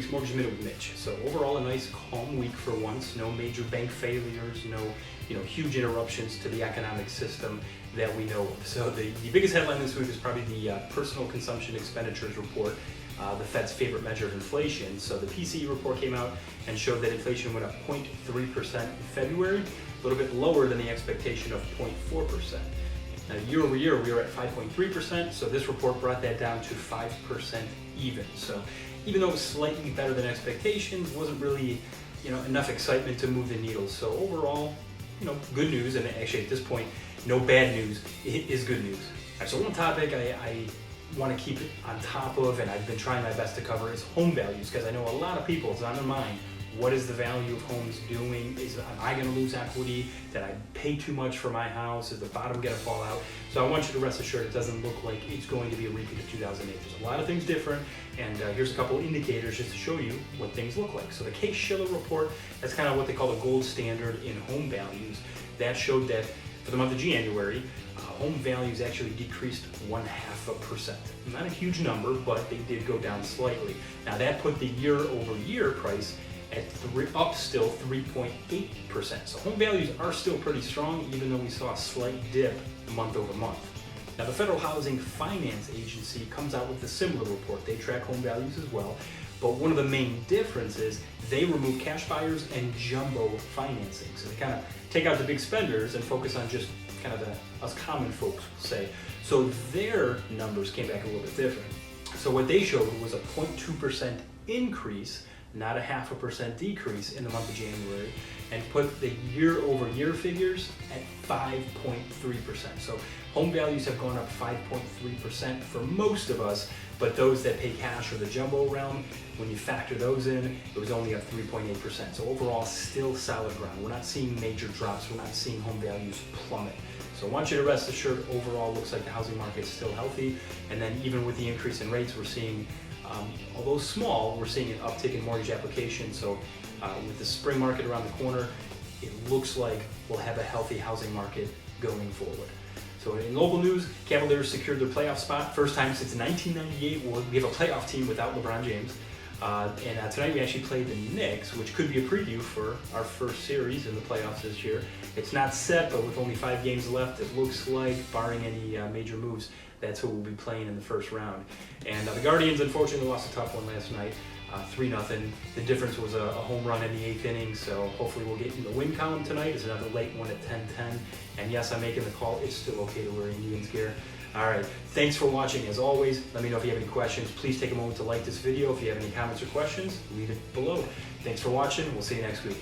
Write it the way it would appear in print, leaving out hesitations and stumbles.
week's Mortgage Minute with Mitch. So overall, a nice calm week for once. No major bank failures, no huge interruptions to the economic system that we know of. So the biggest headline this week is probably the Personal Consumption Expenditures Report, the Fed's favorite measure of inflation. So the PCE report came out and showed that inflation went up 0.3% in February, a little bit lower than the expectation of 0.4%. Now, year over year, we were at 5.3%, so this report brought that down to 5% even. So even though it was slightly better than expectations, wasn't really enough excitement to move the needle. So overall, good news, and actually at this point, no bad news is good news. All right, so one topic I want to keep on top of, and I've been trying my best to cover, is home values, because I know a lot of people, it's on their mind. What is the value of homes doing? Am I going to lose equity? Did I pay too much for my house? Is the bottom going to fall out? So I want you to rest assured it doesn't look like it's going to be a repeat of 2008. There's a lot of things different, and here's a couple indicators just to show you what things look like. So the Case-Shiller report, that's kind of what they call the gold standard in home values. That showed that for the month of January, home values actually decreased 0.5%. Not a huge number, but they did go down slightly. Now that put the year-over-year price at up still 3.8%. So home values are still pretty strong, even though we saw a slight dip month over month. Now the Federal Housing Finance Agency comes out with a similar report. They track home values as well, but one of the main differences, they remove cash buyers and jumbo financing. So they kind of take out the big spenders and focus on just kind of us common folks, say. So their numbers came back a little bit different. So what they showed was a 0.2% increase, not a 0.5% decrease in the month of January, and put the year-over-year figures at 5.3%. So home values have gone up 5.3% for most of us, but those that pay cash or the jumbo realm, when you factor those in, it was only up 3.8%. So overall, still solid ground. We're not seeing major drops. We're not seeing home values plummet. So I want you to rest assured, overall, looks like the housing market is still healthy. And then even with the increase in rates, we're seeing, although small, we're seeing an uptick in mortgage applications. So with the spring market around the corner, it looks like we'll have a healthy housing market going forward. So in local news, Cavaliers secured their playoff spot. First time since 1998 we have a playoff team without LeBron James. And tonight we actually play the Knicks, which could be a preview for our first series in the playoffs this year. It's not set, but with only 5 games left, it looks like, barring any major moves, that's who we'll be playing in the first round. And the Guardians, unfortunately, lost a tough one last night, 3-0. The difference was a home run in the 8th inning, so hopefully we'll get in the win column tonight. It's another late one at 10-10. And yes, I'm making the call. It's still okay to wear Indians gear. All right, thanks for watching. As always, let me know if you have any questions. Please take a moment to like this video. If you have any comments or questions, leave it below. Thanks for watching. We'll see you next week.